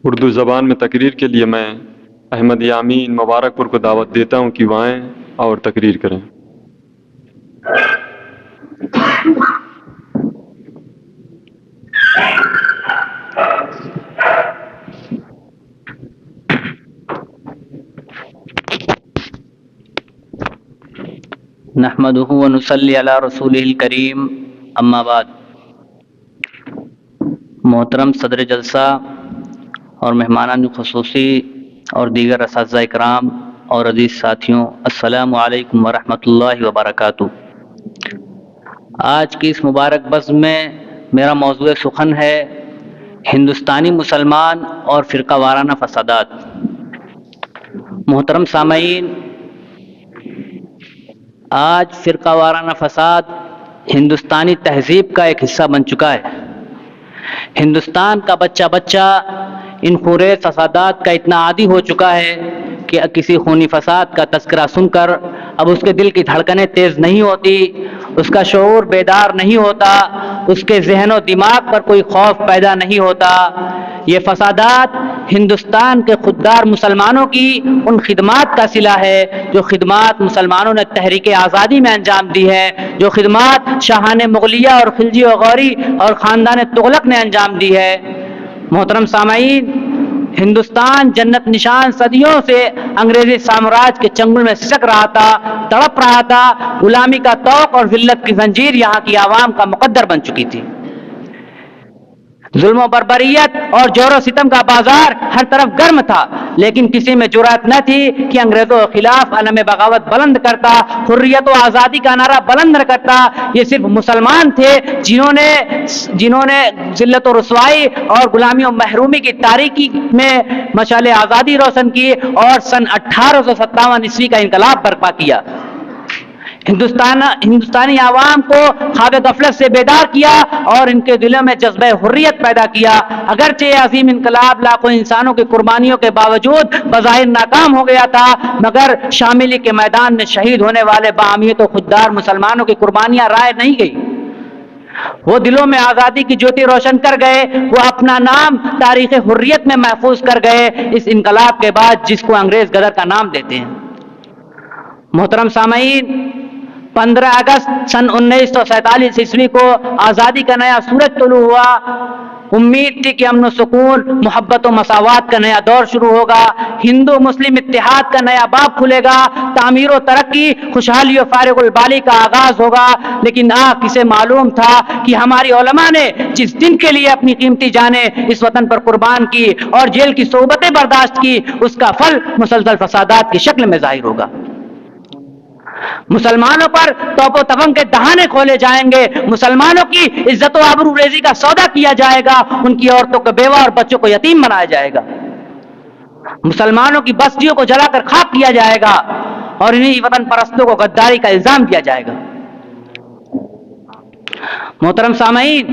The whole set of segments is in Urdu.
اردو زبان میں تقریر کے لیے میں احمد یامین مبارک پور کو دعوت دیتا ہوں کہ وہ آئیں اور تقریر کریں۔ نحمده ونصلی علی رسولہ الکریم، اما بعد۔ محترم صدر جلسہ اور مہمانان خصوصی اور دیگر اساتذہ اکرام اور عزیز ساتھیوں، السلام علیکم ورحمۃ اللہ وبرکاتہ۔ آج کی اس مبارک بزم میں میرا موضوع سخن ہے ہندوستانی مسلمان اور فرقہ وارانہ فسادات۔ محترم سامعین، آج فرقہ وارانہ فساد ہندوستانی تہذیب کا ایک حصہ بن چکا ہے۔ ہندوستان کا بچہ بچہ ان خونریز فسادات کا اتنا عادی ہو چکا ہے کہ کسی خونی فساد کا تذکرہ سن کر اب اس کے دل کی دھڑکنیں تیز نہیں ہوتی، اس کا شعور بیدار نہیں ہوتا، اس کے ذہن و دماغ پر کوئی خوف پیدا نہیں ہوتا۔ یہ فسادات ہندوستان کے خوددار مسلمانوں کی ان خدمات کا صلہ ہے جو خدمات مسلمانوں نے تحریک آزادی میں انجام دی ہے، جو خدمات شاہان مغلیہ اور خلجی و غوری اور خاندان تغلق نے انجام دی ہے۔ محترم سامعین، ہندوستان جنت نشان صدیوں سے انگریزی سامراج کے چنگل میں سسک رہا تھا، تڑپ رہا تھا۔ غلامی کا طوق اور ذلت کی زنجیر یہاں کی عوام کا مقدر بن چکی تھی۔ ظلم و بربریت اور جور و ستم کا بازار ہر طرف گرم تھا، لیکن کسی میں جرأت نہ تھی کہ انگریزوں کے خلاف علم بغاوت بلند کرتا، حریت و آزادی کا نعرہ بلند کرتا۔ یہ صرف مسلمان تھے جنہوں نے ذلت و رسوائی اور غلامی و محرومی کی تاریکی میں مشعل آزادی روشن کی اور سن 1857 عیسوی کا انقلاب برپا کیا۔ ہندوستانی عوام کو خواب غفلت سے بیدار کیا اور ان کے دلوں میں جذبہ حریت پیدا کیا۔ اگرچہ یہ عظیم انقلاب لاکھوں انسانوں کی قربانیوں کے باوجود بظاہر ناکام ہو گیا تھا، مگر شاملی کے میدان میں شہید ہونے والے باامیت و خوددار مسلمانوں کی قربانیاں رائے نہیں گئی۔ وہ دلوں میں آزادی کی جوتی روشن کر گئے، وہ اپنا نام تاریخ حریت میں محفوظ کر گئے، اس انقلاب کے بعد جس کو انگریز غدر کا نام دیتے ہیں۔ محترم سامعین، 15 اگست سن 1947 عیسوی کو آزادی کا نیا سورج طلوع ہوا۔ امید تھی کہ امن و سکون، محبت و مساوات کا نیا دور شروع ہوگا، ہندو مسلم اتحاد کا نیا باب کھلے گا، تعمیر و ترقی، خوشحالی و فارغ البالی کا آغاز ہوگا۔ لیکن کسے معلوم تھا کہ ہماری علماء نے جس دن کے لیے اپنی قیمتی جانیں اس وطن پر قربان کی اور جیل کی صحبتیں برداشت کی، اس کا پھل مسلسل فسادات کی شکل میں ظاہر ہوگا۔ مسلمانوں پر توپ و تفنگ کے دہانے کھولے جائیں گے، مسلمانوں کی عزت و آبرو ریزی کا سودا کیا جائے گا، ان کی عورتوں کو بیوہ اور بچوں کو یتیم بنایا جائے گا، مسلمانوں کی بستیوں کو جلا کر خاک کیا جائے گا اور انہی وطن پرستوں کو غداری کا الزام دیا جائے گا۔ محترم سامعین،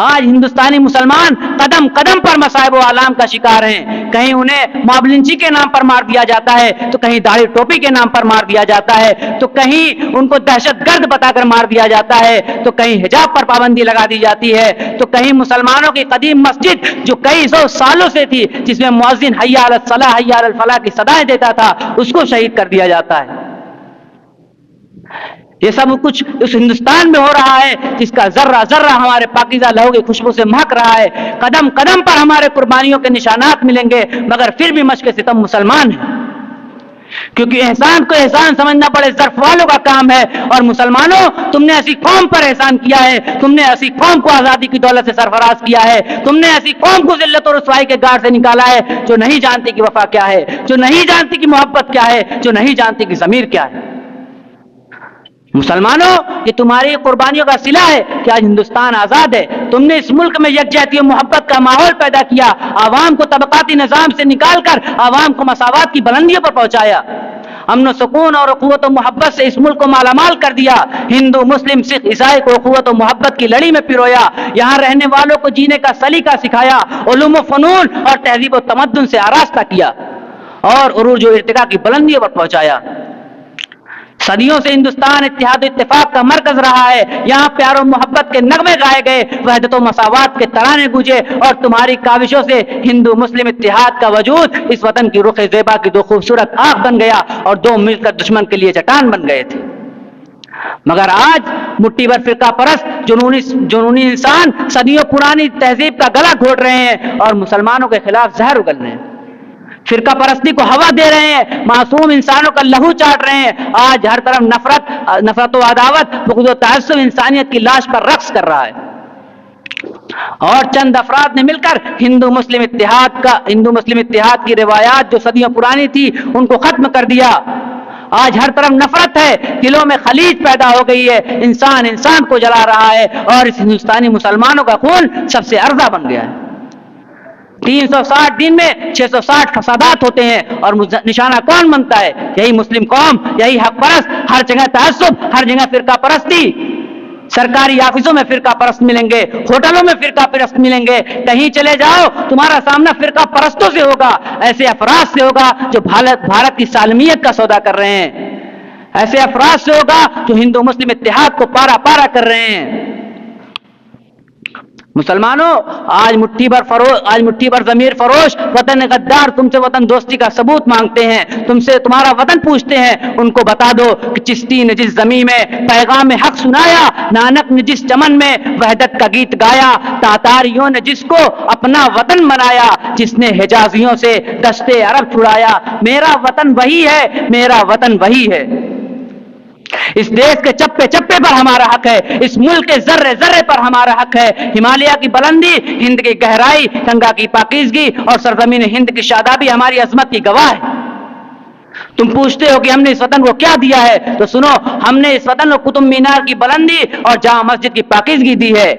آج ہندوستانی مسلمان قدم قدم پر مصائب و آلام کا شکار ہیں۔ کہیں انہیں موب لنچی کے نام پر مار دیا جاتا ہے تو کہیں داڑھی ٹوپی کے نام پر مار دیا جاتا ہے تو کہیں ان کو دہشت گرد بتا کر مار دیا جاتا ہے تو کہیں حجاب پر پابندی لگا دی جاتی ہے تو کہیں مسلمانوں کی قدیم مسجد جو کئی سو سالوں سے تھی، جس میں مؤذن حی علی الصلاح حی علی الفلاح کی صدائیں دیتا تھا، اس کو شہید کر دیا جاتا ہے۔ یہ سب کچھ اس ہندوستان میں ہو رہا ہے جس کا ذرہ ذرہ ہمارے پاکیزہ لہو کی خوشبو سے مہک رہا ہے۔ قدم قدم پر ہمارے قربانیوں کے نشانات ملیں گے، مگر پھر بھی مشق ستم مسلمان ہیں، کیونکہ احسان کو احسان سمجھنا بڑے ظرف والوں کا کام ہے۔ اور مسلمانوں، تم نے ایسی قوم پر احسان کیا ہے، تم نے ایسی قوم کو آزادی کی دولت سے سرفراز کیا ہے، تم نے ایسی قوم کو ذلت و رسوائی کے گار سے نکالا ہے جو نہیں جانتی کہ وفا کیا ہے، جو نہیں جانتی کہ محبت کیا ہے، جو نہیں جانتی کہ ضمیر کیا ہے۔ مسلمانوں، یہ تمہاری قربانیوں کا صلہ ہے کہ آج ہندوستان آزاد ہے۔ تم نے اس ملک میں یکجہتی و محبت کا ماحول پیدا کیا، عوام کو طبقاتی نظام سے نکال کر عوام کو مساوات کی بلندیوں پر پہنچایا، امن و سکون اور اخوت و محبت سے اس ملک کو مالا مال کر دیا، ہندو مسلم سکھ عیسائی کو اخوت و محبت کی لڑی میں پرویا، یہاں رہنے والوں کو جینے کا سلیقہ سکھایا، علوم و فنون اور تہذیب و تمدن سے آراستہ کیا اور عروج و ارتقاء کی بلندیوں پر پہنچایا۔ صدیوں سے ہندوستان اتحاد و اتفاق کا مرکز رہا ہے. یہاں پیار و محبت کے نغمے گائے گئے, وحدت و مساوات کے ترانے گونجے, اور تمہاری کاوشوں سے ہندو مسلم اتحاد کا وجود اس وطن کی رخ زیبا کی دو خوبصورت آنکھ بن گیا, اور دو مل کر دشمن کے لیے چٹان بن گئے تھے. مگر آج مٹھی بھر فرقہ پرست جنونی انسان صدیوں پرانی تہذیب کا گلا گھونٹ رہے ہیں اور مسلمانوں کے خلاف زہر اگل رہے ہیں, فرقہ پرستی کو ہوا دے رہے ہیں, معصوم انسانوں کا لہو چاٹ رہے ہیں. آج ہر طرف نفرت و عداوت, بغض و تعصب انسانیت کی لاش پر رقص کر رہا ہے, اور چند افراد نے مل کر ہندو مسلم اتحاد کی روایات جو صدیوں پرانی تھی ان کو ختم کر دیا. آج ہر طرف نفرت ہے, دلوں میں خلیج پیدا ہو گئی ہے, انسان کو جلا رہا ہے, اور اس ہندوستانی مسلمانوں کا خون سب سے ارزاں بن گیا ہے. 360 دن میں 660 فسادات ہوتے ہیں, اور نشانہ کون بنتا ہے؟ یہی مسلم قوم, یہی حق پرست. ہر جگہ تعصب, ہر جگہ فرقہ پرستی. سرکاری آفسوں میں فرقہ پرست ملیں گے, ہوٹلوں میں فرقہ پرست ملیں گے, کہیں چلے جاؤ تمہارا سامنا فرقہ پرستوں سے ہوگا, ایسے افراد سے ہوگا جو بھارت کی سالمیت کا سودا کر رہے ہیں, ایسے افراد سے ہوگا جو ہندو مسلم اتحاد کو پارا پارا کر رہے ہیں. مسلمانوں, آج مٹھی بھر ضمیر فروش وطن غدار تم سے وطن دوستی کا ثبوت مانگتے ہیں, تم سے تمہارا وطن پوچھتے ہیں. ان کو بتا دو کہ چشتی نے جس زمین میں پیغام حق سنایا, نانک نے جس چمن میں وحدت کا گیت گایا, تاتاریوں نے جس کو اپنا وطن بنایا, جس نے حجازیوں سے دشتے عرب چھڑایا, میرا وطن وہی ہے, میرا وطن وہی ہے. اس دیش کے چپے چپے پر ہمارا حق ہے, اس ملک کے ذرے ذرے پر ہمارا حق ہے. ہمالیہ کی بلندی, ہند کی گہرائی, گنگا کی پاکیزگی اور سرزمین ہند کی شادابی ہماری عظمت کی گواہ ہے. تم پوچھتے ہو کہ ہم نے اس وطن کو کیا دیا ہے, تو سنو, ہم نے اس وطن کو قطب مینار کی بلندی اور جامع مسجد کی پاکیزگی دی ہے,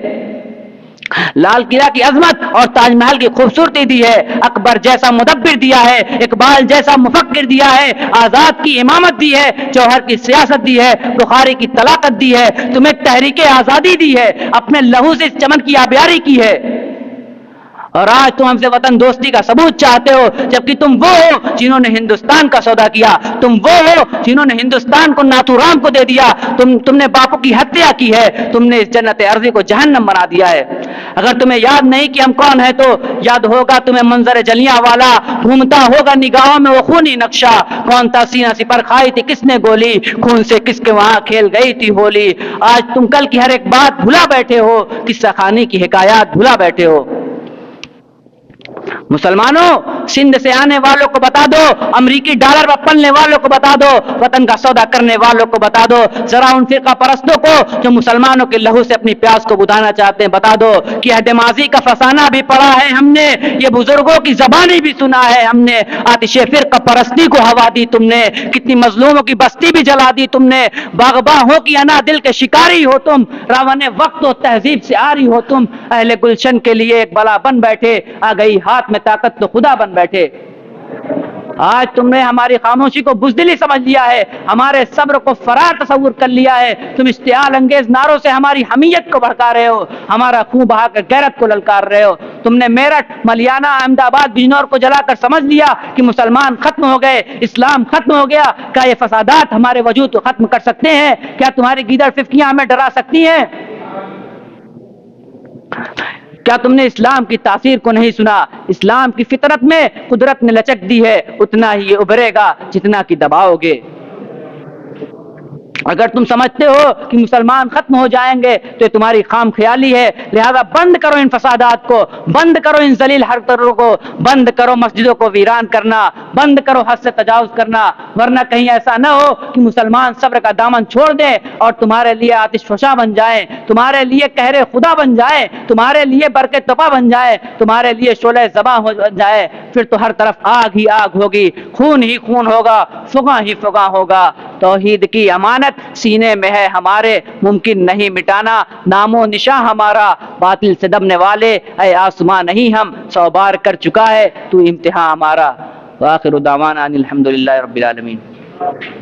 لال قلعہ کی عظمت اور تاج محل کی خوبصورتی دی ہے, اکبر جیسا مدبر دیا ہے, اقبال جیسا مفکر دیا ہے, آزاد کی امامت دی ہے, جوہر کی سیاست دی ہے, بخاری کی طلاقت دی ہے, تمہیں تحریک آزادی دی ہے, اپنے لہو سے اس چمن کی آبیاری کی ہے, اور آج تم ہم سے وطن دوستی کا ثبوت چاہتے ہو, جبکہ تم وہ ہو جنہوں نے ہندوستان کا سودا کیا, تم وہ ہو جنہوں نے ہندوستان کو ناتھو رام کو دے دیا, تم نے باپو کی ہتیا کی ہے, تم نے اس جنت ارضی کو جہنم بنا دیا ہے. اگر تمہیں یاد نہیں کہ ہم کون ہیں تو یاد ہوگا تمہیں منظر جلیاں والا, گھومتا ہوگا نگاہوں میں وہ خونی نقشہ, کون تھا سینہ سپر, کھائی تھی کس نے گولی, خون سے کس کے وہاں کھیل گئی تھی ہولی. آج تم کل کی ہر ایک بات بھلا بیٹھے ہو, قصہ خانی کی حکایات بھلا بیٹھے ہو. مسلمانوں, سندھ سے آنے والوں کو بتا دو, امریکی ڈالر پر پلنے والوں کو بتا دو, وطن کا سودا کرنے والوں کو بتا دو, ذرا ان فرقہ پرستوں کو جو مسلمانوں کے لہو سے اپنی پیاس کو بجھانا چاہتے ہیں بتا دو کہ عہد ماضی کا فسانہ بھی پڑھا ہے ہم نے, یہ بزرگوں کی زبانی بھی سنا ہے ہم نے, آتش فرقہ پرستی کو ہوا دی تم نے, کتنی مظلوموں کی بستی بھی جلا دی تم نے, باغباں ہو کی انا دل کے شکاری ہو تم, راون وقت و تہذیب سے آری ہو تم, اہل گلشن کے لیے ایک بلا بن بیٹھے, آ گئی ہاتھ میں طاقت تو خدا بن بیٹھے. آج تم نے ہماری خاموشی کو بزدلی سمجھ لیا ہے, ہمارے صبر کو فرار تصور کر لیا ہے, تم اشتعال انگیز نعروں سے ہماری حمیت کو بھڑکا رہے ہو, ہمارا خون بہا کر غیرت کو للکار رہے ہو. تم نے میرٹھ, ملیانہ, احمد آباد, بجنور کو جلا کر سمجھ لیا کہ مسلمان ختم ہو گئے, اسلام ختم ہو گیا. کیا یہ فسادات ہمارے وجود کو ختم کر سکتے ہیں؟ کیا تمہاری گیدڑ ففکیاں ہمیں ڈرا سکتی ہیں؟ کیا تم نے اسلام کی تاثیر کو نہیں سنا؟ اسلام کی فطرت میں قدرت نے لچک دی ہے, اتنا ہی یہ ابھرے گا جتنا کہ دباؤ گے. اگر تم سمجھتے ہو کہ مسلمان ختم ہو جائیں گے تو یہ تمہاری خام خیالی ہے. لہذا بند کرو ان فسادات کو, بند کرو ان ذلیل حرکتوں کو, بند کرو مسجدوں کو ویران کرنا, بند کرو حد سے تجاوز کرنا, ورنہ کہیں ایسا نہ ہو کہ مسلمان صبر کا دامن چھوڑ دیں اور تمہارے لیے آتش فشاں بن جائیں, تمہارے لیے قہر خدا بن جائیں, تمہارے لیے برق تپا بن جائے, تمہارے لیے شعلہ زباں ہو جائے. پھر تو ہر طرف آگ ہی آگ ہوگی, خون ہی خون ہوگا, فغاں ہی فغاں ہوگا. توحید کی امانت سینے میں ہے ہمارے, ممکن نہیں مٹانا نام و نشاں ہمارا. باطل سے دبنے والے اے آسمان نہیں ہم, 100 بار کر چکا ہے تو امتحان ہمارا. وآخر دعوانا ان الحمدللہ رب العالمین.